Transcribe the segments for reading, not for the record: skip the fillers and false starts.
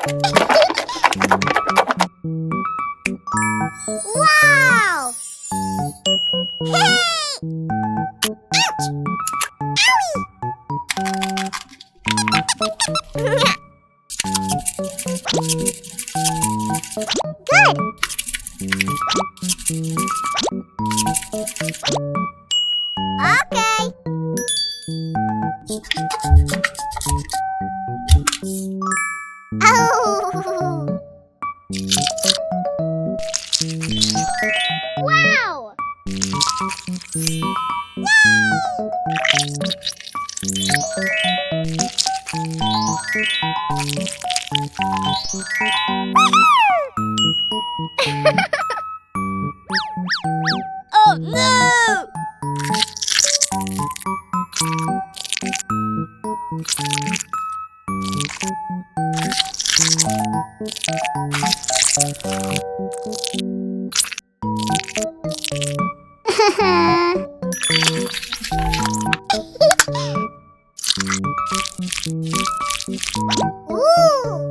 Wow! Hey! Ouch! Good! Okay! Oh! Wow! Oh no! Ooh!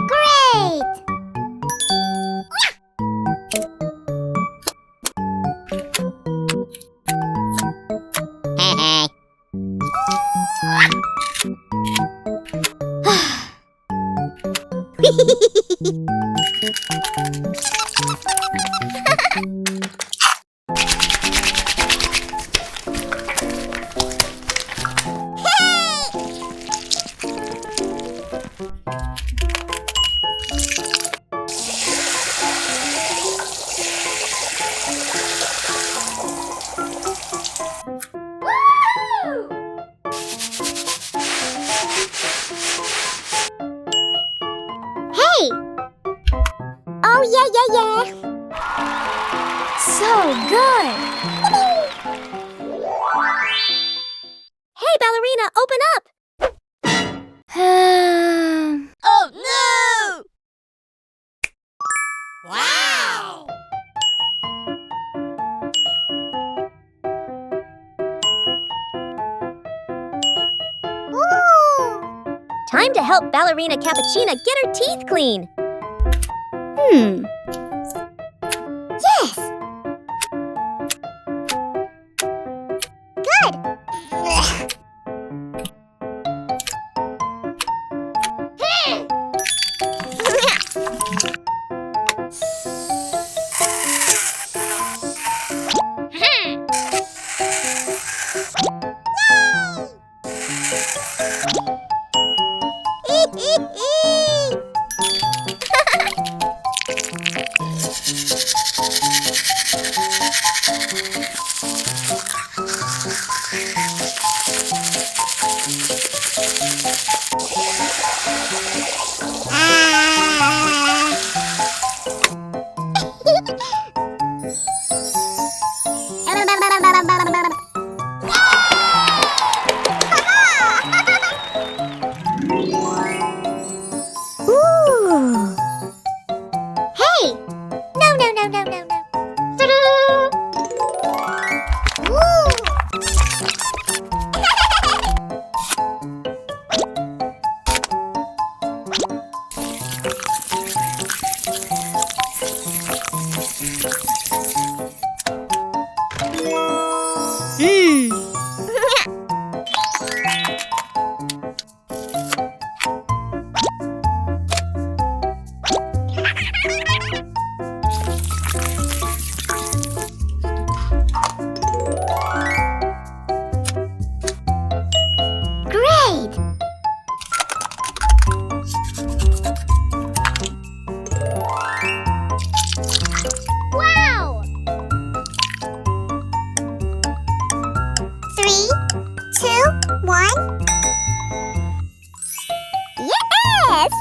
Great! Hey! Oh, yeah. So good! Hey, ballerina, open up! Oh, no! Wow! Ooh! Time to help Ballerina Cappuccina get her teeth clean. Yes! Good! Ooh. Hey! No. Ooh. Great! Wow! 3, 2, 1. Yes!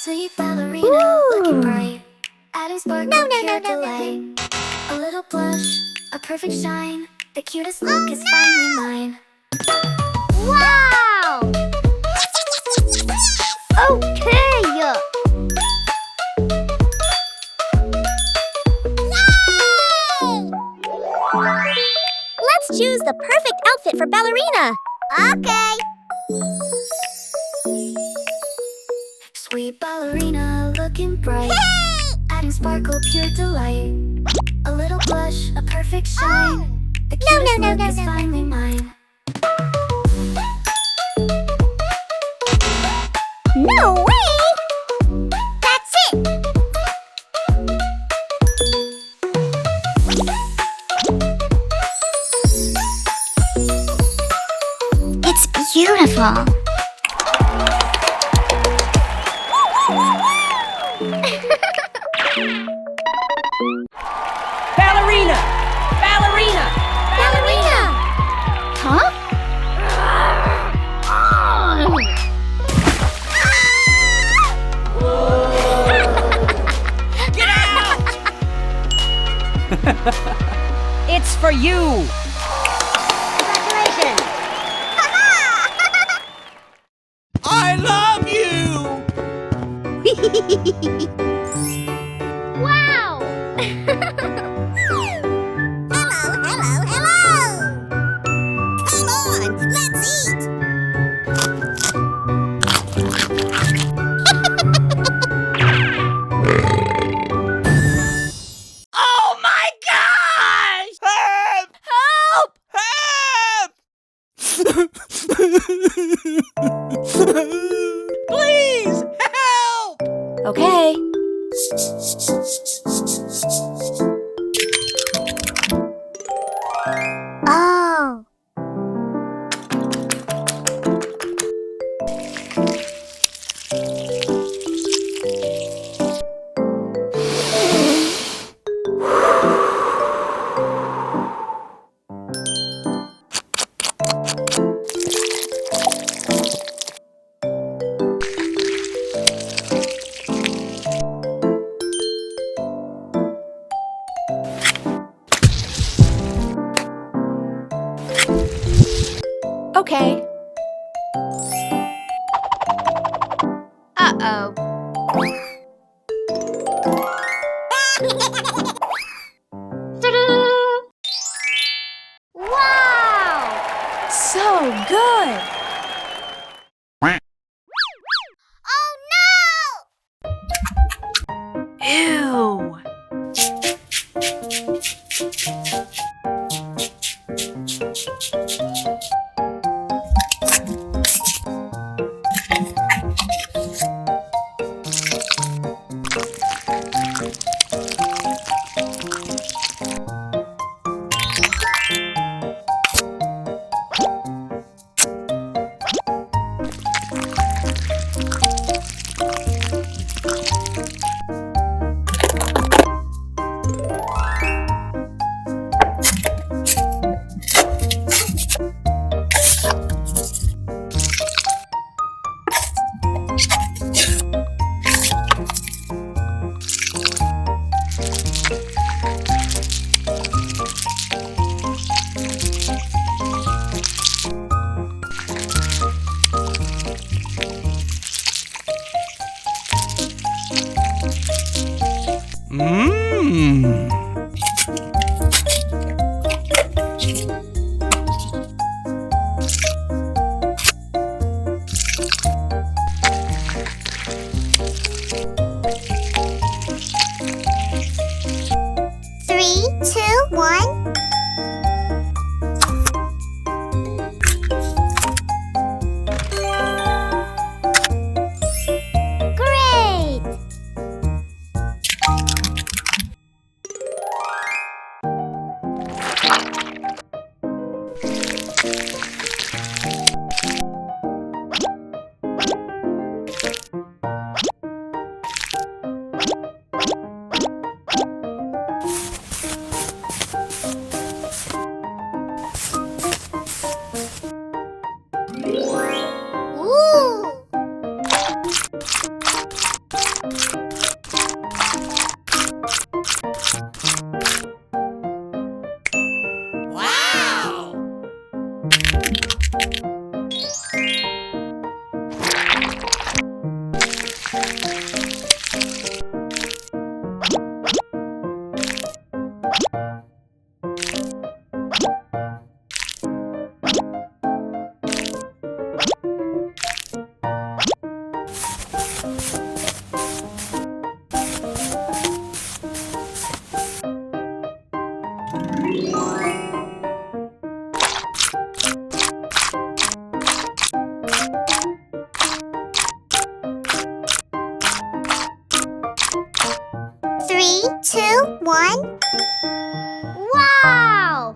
Sweet ballerina, looking bright, adding sparkle, pure delight. A little blush, a perfect shine. The cutest look is finally mine. Wow! Okay! Yay! Let's choose the perfect outfit for ballerina. Okay. Sweet ballerina, looking bright, adding sparkle, pure delight. A little blush, a perfect shine. The cutest look is finally mine. No way! That's it! It's beautiful. Ballerina! Ballerina! Ballerina! Huh? Get out! It's for you! Congratulations! I love you! Wow! Hello! Come on, let's eat! Oh my gosh! Help! Help! Please, help! Okay. Oh. Okay. Uh-oh. Wow! So good! Oh no! Ew! Three, two, one. Wow!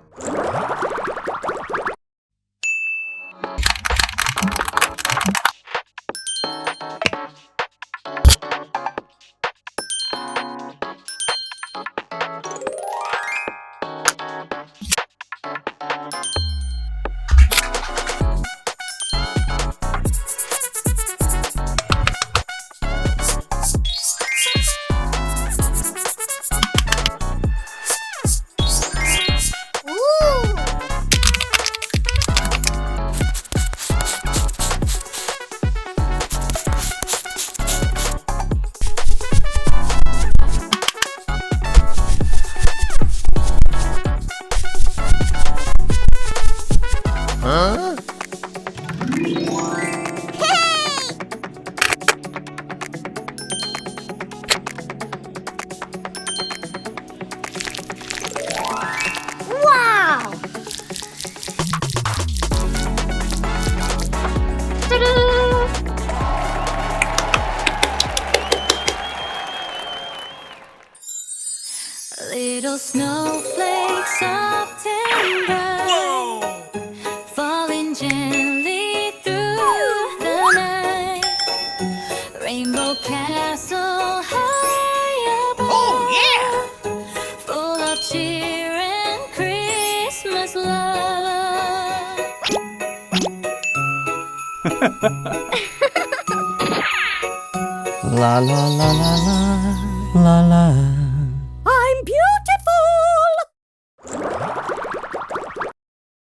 Wow! Little snowflakes often bright, falling gently through the night. Rainbow castle high above. Oh, yeah! Full of cheer and Christmas love. La la la la la la la.